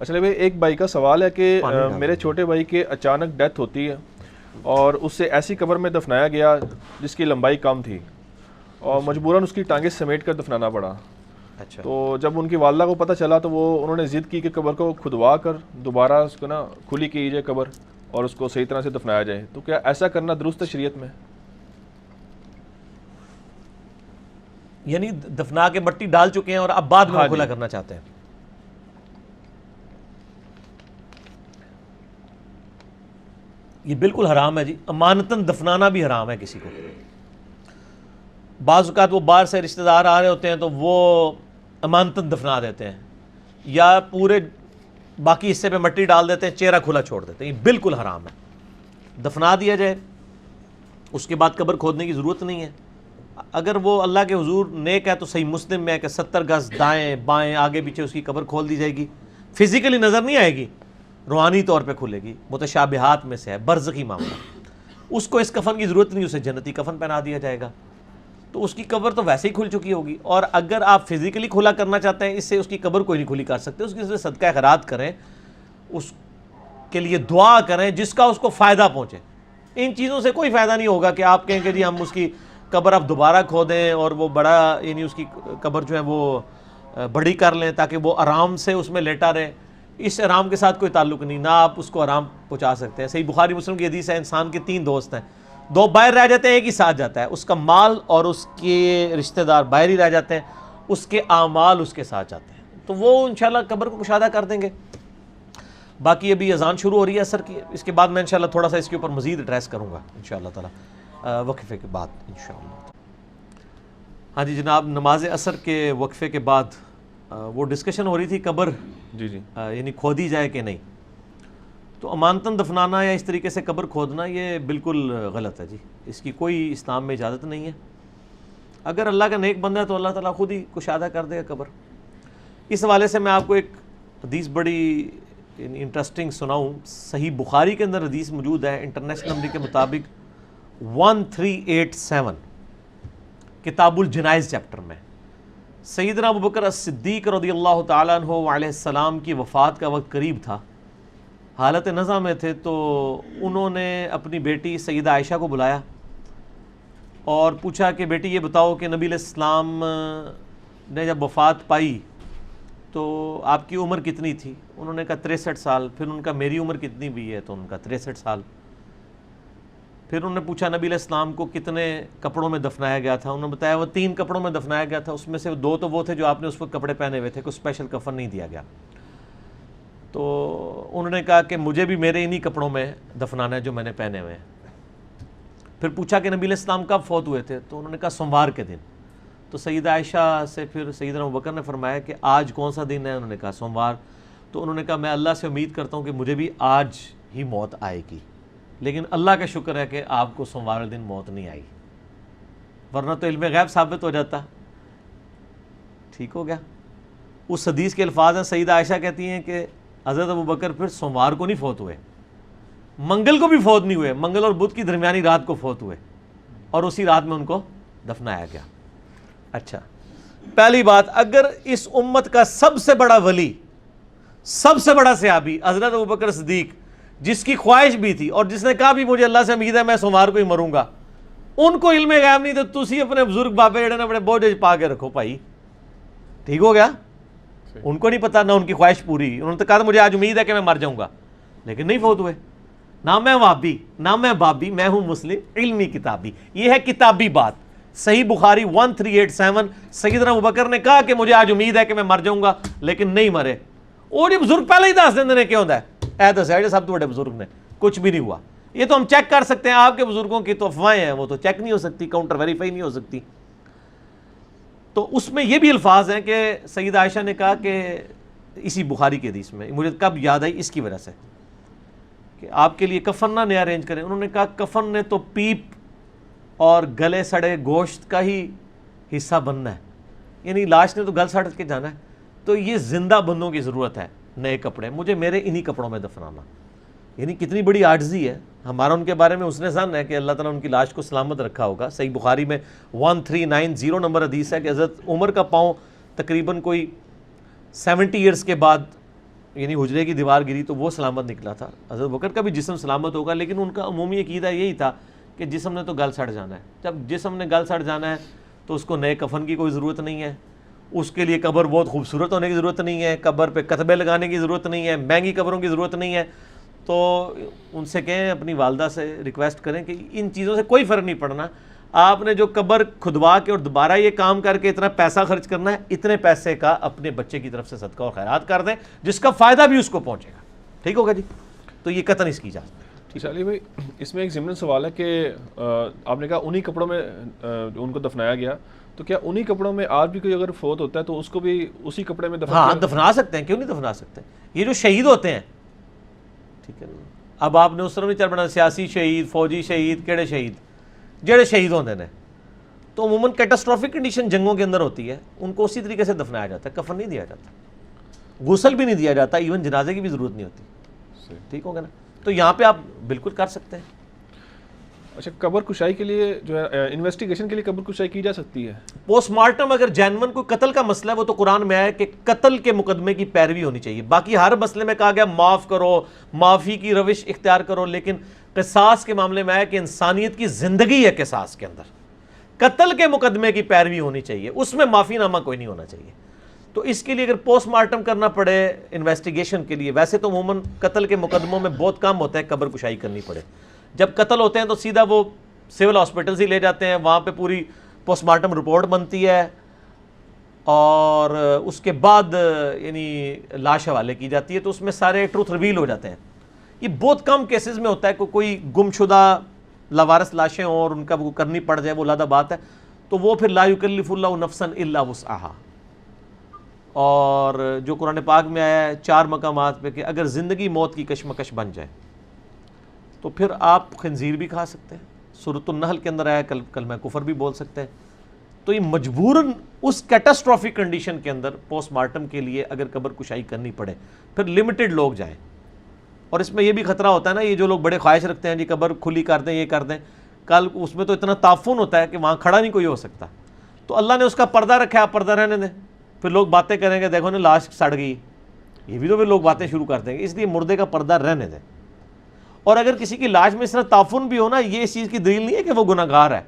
اچھا بھائی ایک بھائی کا سوال ہے کہ میرے چھوٹے بھائی کے اچانک ڈیتھ ہوتی ہے اور اس سے ایسی قبر میں دفنایا گیا جس کی لمبائی کم تھی اور مجبوراً اس کی ٹانگیں سمیٹ کر دفنانا پڑا. اچھا. تو جب ان کی والدہ کو پتہ چلا تو انہوں نے ضد کی کہ قبر کو کھدوا کر دوبارہ اس کو کھلی کی جائے قبر اور اس کو صحیح طرح سے دفنایا جائے. تو کیا ایسا کرنا درست ہے شریعت میں؟ یعنی دفنا کے مٹی ڈال چکے ہیں اور اب بعد میں کھلا کرنا چاہتے ہیں. یہ بالکل حرام ہے جی. امانتاً دفنانا بھی حرام ہے کسی کو. بعض اوقات وہ باہر سے رشتہ دار آ رہے ہوتے ہیں تو وہ امانتاً دفنا دیتے ہیں یا پورے باقی حصے پہ مٹی ڈال دیتے ہیں, چہرہ کھلا چھوڑ دیتے ہیں. یہ بالکل حرام ہے. دفنا دیا جائے, اس کے بعد قبر کھودنے کی ضرورت نہیں ہے. اگر وہ اللہ کے حضور نیک ہے تو صحیح مسلم میں ہے کہ 70 گز دائیں بائیں آگے پیچھے اس کی قبر کھول دی جائے گی. فزیکلی نظر نہیں آئے گی, روحانی طور پہ کھلے گی. متشابہات میں سے ہے, برزخی معاملہ. اس کو اس کفن کی ضرورت نہیں, اسے جنتی کفن پہنا دیا جائے گا. تو اس کی قبر تو ویسے ہی کھل چکی ہوگی. اور اگر آپ فزیکلی کھلا کرنا چاہتے ہیں, اس سے اس کی قبر کوئی نہیں کھلی کر سکتے. اس کے لیے صدقہ خیرات کریں, اس کے لیے دعا کریں جس کا اس کو فائدہ پہنچے. ان چیزوں سے کوئی فائدہ نہیں ہوگا کہ آپ کہیں کہ جی ہم اس کی قبر اب دوبارہ کھودیں اور وہ بڑا یعنی اس کی قبر جو ہے وہ بڑی کر لیں تاکہ وہ آرام سے اس میں لیٹا رہے. اس آرام کے ساتھ کوئی تعلق نہیں, نہ آپ اس کو آرام پہنچا سکتے ہیں. صحیح بخاری مسلم کی حدیث ہے, انسان کے 3 دوست ہیں, 2 باہر رہ جاتے ہیں, ایک ہی ساتھ جاتا ہے. اس کا مال اور اس کے رشتہ دار باہر ہی رہ جاتے ہیں, اس کے اعمال اس کے ساتھ جاتے ہیں. تو وہ انشاءاللہ قبر کو کشادہ کر دیں گے. باقی ابھی اذان شروع ہو رہی ہے عصر کی, اس کے بعد میں انشاءاللہ تھوڑا سا اس کے اوپر مزید ایڈریس کروں گا انشاءاللہ تعالی وقفے کے بعد انشاءاللہ. ہاں جی جناب, نماز عصر کے وقفے کے بعد وہ ڈسکشن ہو رہی تھی قبر جی یعنی کھودی جائے کہ نہیں. تو امانتاً دفنانا یا اس طریقے سے قبر کھودنا یہ بالکل غلط ہے جی. اس کی کوئی اسلام میں اجازت نہیں ہے. اگر اللہ کا نیک بندہ ہے تو اللہ تعالیٰ خود ہی کشادہ کر دے گا قبر. اس حوالے سے میں آپ کو ایک حدیث بڑی انٹرسٹنگ سناؤں. صحیح بخاری کے اندر حدیث موجود ہے, انٹرنیشنل نمبر کے مطابق 1387 کتاب الجنائز چیپٹر میں. سیدنا ابوبکر الصدیق رضی اللہ تعالیٰ عنہ علیہ السلام کی وفات کا وقت قریب تھا, حالت نزع میں تھے. تو انہوں نے اپنی بیٹی سیدہ عائشہ کو بلایا اور پوچھا کہ بیٹی یہ بتاؤ کہ نبی علیہ السلام نے جب وفات پائی تو آپ کی عمر کتنی تھی؟ انہوں نے کہا 63 سال. پھر ان کا میری عمر کتنی بھی ہے؟ تو ان کا 63 سال. پھر انہوں نے پوچھا نبی علیہ السلام کو کتنے کپڑوں میں دفنایا گیا تھا؟ انہوں نے بتایا وہ 3 کپڑوں میں دفنایا گیا تھا, اس میں سے 2 تو وہ تھے جو آپ نے اس وقت کپڑے پہنے ہوئے تھے, کوئی اسپیشل کفن نہیں دیا گیا. تو انہوں نے کہا کہ مجھے بھی میرے انہی کپڑوں میں دفنانا ہے جو میں نے پہنے ہوئے ہیں. پھر پوچھا کہ نبی علیہ السلام کب فوت ہوئے تھے؟ تو انہوں نے کہا سوموار کے دن. تو سیدہ عائشہ سے پھر سیدنا ابوبکر نے فرمایا کہ آج کون سا دن ہے؟ انہوں نے کہا سوموار. تو انہوں نے کہا میں اللہ سے امید کرتا ہوں کہ مجھے بھی آج ہی موت آئے گی, لیکن اللہ کا شکر ہے کہ آپ کو سوموار دن موت نہیں آئی, ورنہ تو علم غیب ثابت ہو جاتا. ٹھیک ہو گیا. اس حدیث کے الفاظ ہیں, سیدہ عائشہ کہتی ہیں کہ حضرت ابوبکر پھر سوموار کو نہیں فوت ہوئے, منگل کو بھی فوت نہیں ہوئے, منگل اور بدھ کی درمیانی رات کو فوت ہوئے اور اسی رات میں ان کو دفنایا گیا. اچھا, پہلی بات, اگر اس امت کا سب سے بڑا ولی, سب سے بڑا صحابی حضرت ابوبکر صدیق, جس کی خواہش بھی تھی اور جس نے کہا بھی مجھے اللہ سے امید ہے میں سوموار کو ہی مروں گا, ان کو علم غیب نہیں, تو تسی اپنے بزرگ بابے جڑے نے اپنے بوجھ پا کے رکھو بھائی. ٹھیک ہو گیا. ان کو نہیں پتا, نہ ان کی خواہش پوری. انہوں نے تو کہا مجھے آج امید ہے کہ میں مر جاؤں گا, لیکن نہیں فوت ہوئے. نہ میں وابی, نہ میں بابی, میں ہوں مسلم علمی کتابی. یہ ہے کتابی بات. صحیح بخاری 1387 سیدنا ابوبکر نے کہا کہ مجھے آج امید ہے کہ میں مر جاؤں گا, لیکن نہیں مرے. اور یہ بزرگ پہلے ہی دس دیں نے کیا ہوتا ہے, اے دس سب تو بڑے بزرگ نے, کچھ بھی نہیں ہوا. یہ تو ہم چیک کر سکتے ہیں, آپ کے بزرگوں کی تو افواہیں ہیں, وہ تو چیک نہیں ہو سکتی, کاؤنٹر ویریفائی نہیں ہو سکتی. تو اس میں یہ بھی الفاظ ہیں کہ سیدہ عائشہ نے کہا کہ اسی بخاری کی حدیث میں, مجھے کب یاد آئی اس کی وجہ سے, کہ آپ کے لیے کفن نہ نیا ارینج کریں. انہوں نے کہا کفن نے تو پیپ اور گلے سڑے گوشت کا ہی حصہ بننا ہے, یعنی لاش نے تو گل سڑ کے جانا ہے. تو یہ زندہ بندوں کی ضرورت ہے نئے کپڑے, مجھے میرے انہی کپڑوں میں دفنانا. یعنی کتنی بڑی عاجزی ہے. ہمارا ان کے بارے میں اس نے ظن ہے کہ اللہ تعالیٰ ان کی لاش کو سلامت رکھا ہوگا. صحیح بخاری میں 1390 نمبر حدیث ہے کہ حضرت عمر کا پاؤں تقریباً کوئی 70 ایئرس کے بعد یعنی حجرے کی دیوار گری تو وہ سلامت نکلا تھا، حضرت بکر کا بھی جسم سلامت ہوگا، لیکن ان کا عمومی عقیدہ یہی تھا کہ جسم نے تو گل سڑ جانا ہے، جب جسم نے گل سڑ جانا ہے تو اس کو نئے کفن کی کوئی ضرورت نہیں ہے، اس کے لیے قبر بہت خوبصورت ہونے کی ضرورت نہیں ہے، قبر پہ کتبے لگانے کی ضرورت نہیں ہے، مہنگی قبروں کی ضرورت نہیں ہے. تو ان سے کہیں، اپنی والدہ سے ریکویسٹ کریں کہ ان چیزوں سے کوئی فرق نہیں پڑنا، آپ نے جو قبر کھدوا کے اور دوبارہ یہ کام کر کے اتنا پیسہ خرچ کرنا ہے، اتنے پیسے کا اپنے بچے کی طرف سے صدقہ اور خیرات کر دیں جس کا فائدہ بھی اس کو پہنچے گا. ٹھیک ہوگا جی؟ تو یہ قطعاً اس کی اجازت ہے. اچھا علی بھائی، اس میں ایک ضمن سوال ہے کہ آپ نے کہا انہی کپڑوں میں ان کو دفنایا گیا، تو کیا انہی کپڑوں میں آج بھی کوئی اگر فوت ہوتا ہے تو اس کو بھی اسی کپڑے میں ہاں دفنا سکتے ہیں، کیوں نہیں دفنا سکتے؟ یہ جو شہید ہوتے ہیں، ٹھیک ہے، اب آپ نے اس طرح نہیں چل بنا سیاسی شہید، فوجی شہید، کیڑے شہید، جڑے شہید ہوتے ہیں تو عموماً کیٹاسٹرافک کنڈیشن جنگوں کے اندر ہوتی ہے، ان کو اسی طریقے سے دفنایا جاتا ہے، کفن نہیں دیا جاتا، غسل بھی نہیں دیا جاتا، ایون جنازے کی بھی ضرورت نہیں ہوتی. ٹھیک ہوگا نا؟ تو یہاں پہ آپ بالکل کر سکتے ہیں. اچھا، قبر کشائی کے لیے جو ہے انویسٹیگیشن کے لیے قبر کشائی کی جا سکتی ہے؟ پوسٹ مارٹم اگر جینون کوئی قتل کا مسئلہ ہے وہ تو قرآن میں آیا کہ قتل کے مقدمے کی پیروی ہونی چاہیے. باقی ہر مسئلے میں کہا گیا معاف کرو، معافی کی روش اختیار کرو، لیکن قصاص کے معاملے میں آیا کہ انسانیت کی زندگی ہے قصاص کے اندر، قتل کے مقدمے کی پیروی ہونی چاہیے، اس میں معافی نامہ کوئی نہیں ہونا چاہیے. تو اس کے لیے اگر پوسٹ مارٹم کرنا پڑے انویسٹیگیشن کے لیے، ویسے تو عموماً قتل کے مقدموں میں بہت کم ہوتا ہے قبر کشائی کرنی پڑے. جب قتل ہوتے ہیں تو سیدھا وہ سول ہاسپٹلز ہی لے جاتے ہیں، وہاں پہ پوری پوسٹ مارٹم رپورٹ بنتی ہے اور اس کے بعد یعنی لاش حوالے کی جاتی ہے، تو اس میں سارے ٹروتھ ریویل ہو جاتے ہیں. یہ بہت کم کیسز میں ہوتا ہے کہ کوئی گم شدہ لاوارث لاشیں ہوں اور ان کا وہ کرنی پڑ جائے، وہ علیحدہ بات ہے. تو وہ پھر لا یکلف اللہ نفسا الا وسعہا، اور جو قرآن پاک میں آیا ہے 4 مقامات پہ کہ اگر زندگی موت کی کشمکش بن جائے تو پھر آپ خنزیر بھی کھا سکتے ہیں. سورۃ النحل کے اندر آیا کلمہ کفر بھی بول سکتے ہیں. تو یہ مجبوراً اس کیٹاسٹرافک کنڈیشن کے اندر پوسٹ مارٹم کے لیے اگر قبر کشائی کرنی پڑے پھر لمیٹڈ لوگ جائیں. اور اس میں یہ بھی خطرہ ہوتا ہے نا، یہ جو لوگ بڑے خواہش رکھتے ہیں جی قبر کھلی کر دیں، یہ کر دیں، کل اس میں تو اتنا تعفن ہوتا ہے کہ وہاں کھڑا نہیں کوئی ہو سکتا. تو اللہ نے اس کا پردہ رکھا ہے، آپ پردہ رہنے دیں. پھر لوگ باتیں کریں گے دیکھو نا لاش سڑ گئی، یہ بھی تو پھر لوگ باتیں شروع کر دیں گے. اس لیے مردے کا پردہ رہنے دیں. اور اگر کسی کی لاش میں اس طرح تعفن بھی ہونا، یہ اس چیز کی دلیل نہیں ہے کہ وہ گناہ گار ہے.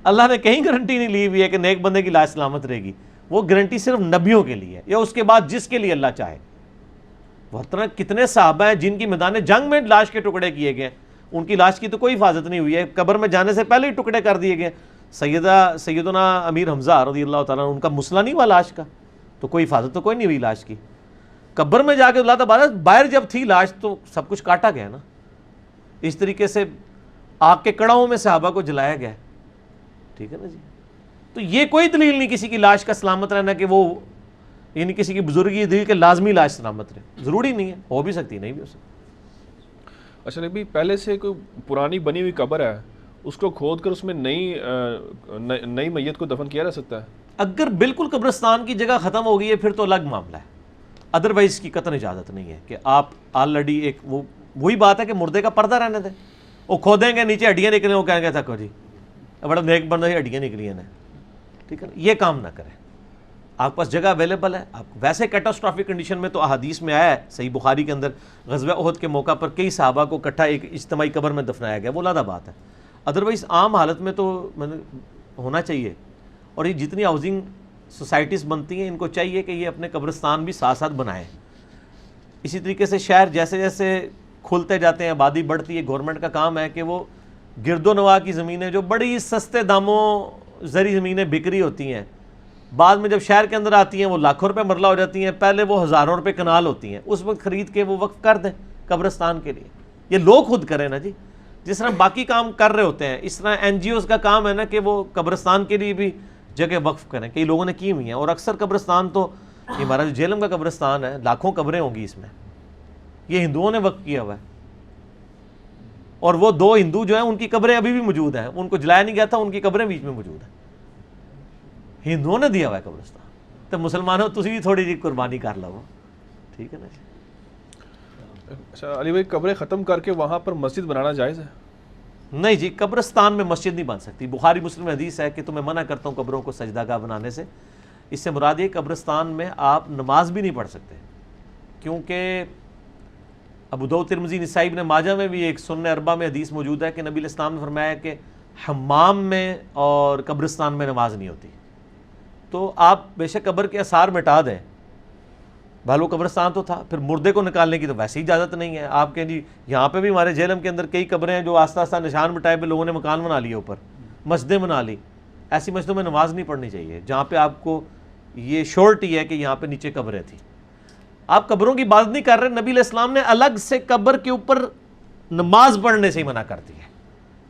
اللہ نے کہیں گارنٹی نہیں لی ہوئی ہے کہ نیک بندے کی لاش سلامت رہے گی. وہ گارنٹی صرف نبیوں کے لیے ہے یا اس کے بعد جس کے لیے اللہ چاہے. بہت طرح کتنے صحابہ ہیں جن کی میدان جنگ میں لاش کے ٹکڑے کیے گئے، ان کی لاش کی تو کوئی حفاظت نہیں ہوئی ہے، قبر میں جانے سے پہلے ہی ٹکڑے کر دیے گئے. سیدنا امیر حمزہ رضی اللہ تعالیٰ ان کا مسئلہ نہیں ہوا لاش کا، تو کوئی حفاظت تو کوئی نہیں ہوئی لاش کی. قبر میں جا کے اللہ تعالیٰ باہر جب تھی لاش تو سب کچھ کاٹا گیا نا. اس طریقے سے آگ کے کڑاؤں میں صحابہ کو جلایا گیا. ٹھیک ہے نا جی؟ تو یہ کوئی دلیل نہیں کسی کی لاش کا سلامت رہنا کہ وہ یعنی کسی کی بزرگی دلیل کہ لازمی لاش سلامت رہے، ضروری نہیں ہے، ہو بھی سکتی نہیں بھی ہو سکتی. اچھا نبی، پہلے سے کوئی پرانی بنی ہوئی قبر ہے، اس کو کھود کر اس میں نئی میت کو دفن کیا جا سکتا ہے؟ اگر بالکل قبرستان کی جگہ ختم ہو گئی ہے پھر تو الگ معاملہ ہے، ادروائز کی قطعاً اجازت نہیں ہے کہ آپ آلریڈی ایک وہی بات ہے کہ مردے کا پردہ رہنے دیں. وہ کھودیں گے نیچے ہڈیاں نکلیں، وہ کہیں گے تھکو جی بڑا نیک بندہ ہی ہڈیاں نکلی ہیں. ٹھیک ہے نا؟ یہ کام نہ کریں. آپ پاس جگہ اویلیبل ہے. آپ ویسے کیٹاسٹرافک کنڈیشن میں تو احادیث میں آیا ہے صحیح بخاری کے اندر، غزوہ احد کے موقع پر کئی صحابہ کو اکٹھا ایک اجتماعی قبر میں دفنایا گیا، وہ علیحدہ بات ہے. ادروائز عام حالت میں تو ہونا چاہیے. اور یہ جتنی ہاؤسنگ سوسائٹیز بنتی ہیں ان کو چاہیے کہ یہ اپنے قبرستان بھی ساتھ ساتھ بنائیں. اسی طریقے سے شہر جیسے جیسے کھلتے جاتے ہیں، آبادی بڑھتی ہے، گورنمنٹ کا کام ہے کہ وہ گرد و نواح کی زمینیں جو بڑی سستے داموں زرعی زمینیں بک رہی ہوتی ہیں، بعد میں جب شہر کے اندر آتی ہیں وہ لاکھوں روپے مرلہ ہو جاتی ہیں، پہلے وہ ہزاروں روپے کنال ہوتی ہیں، اس وقت خرید کے وہ وقف کر دیں قبرستان کے لیے. یہ لوگ خود کریں نا جی، جس طرح باقی کام کر رہے ہوتے ہیں اس طرح این جی اوز کا کام ہے نا کہ وہ قبرستان کے لیے بھی جگہ وقف کریں. کئی لوگوں نے کی ہوئی ہیں، اور اکثر قبرستان تو یہ ہمارا جو جہلم کا قبرستان ہے لاکھوں قبریں ہوں گی اس میں، یہ ہندوؤں نے وقف کیا ہوا ہے. اور وہ 2 ہندو جو ہیں ان کی قبریں ابھی بھی موجود ہیں، ان کو جلایا نہیں گیا تھا، ان کی قبریں بیچ میں موجود ہیں. ہندوؤں نے دیا ہوا ہے قبرستان. تو مسلمانوں تسی بھی تھوڑی جی قربانی کر لو. ٹھیک ہے نا جی؟ اچھا علی بھائی، قبریں ختم کر کے وہاں پر مسجد بنانا جائز ہے؟ نہیں جی، قبرستان میں مسجد نہیں بن سکتی. بخاری مسلم میں حدیث ہے کہ تمہیں منع کرتا ہوں قبروں کو سجدہ گاہ بنانے سے. اس سے مراد یہ قبرستان میں آپ نماز بھی نہیں پڑھ سکتے. کیونکہ ابو داؤد ترمذی نسائی ابن ماجہ میں بھی ایک سنن اربع میں حدیث موجود ہے کہ نبی علیہ السلام نے فرمایا کہ حمام میں اور قبرستان میں نماز نہیں ہوتی. تو آپ بے شک قبر کے آثار مٹا دیں، بھالو قبرستان تو تھا، پھر مردے کو نکالنے کی تو ویسے ہی اجازت نہیں ہے. آپ کہیں جی یہاں پہ بھی ہمارے جہلم کے اندر کئی قبریں ہیں جو آہستہ آہستہ نشان مٹائے پہ لوگوں نے مکان بنا لیے، اوپر مسجدیں بنا لی. ایسی مسجدوں میں نماز نہیں پڑھنی چاہیے جہاں پہ آپ کو یہ شورٹی ہے کہ یہاں پہ نیچے قبریں تھیں. آپ قبروں کی بات نہیں کر رہے، نبی علیہ السلام نے الگ سے قبر کے اوپر نماز پڑھنے سے ہی منع کر دی ہے،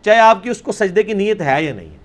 چاہے آپ کی اس کو سجدے کی نیت ہے یا نہیں ہے.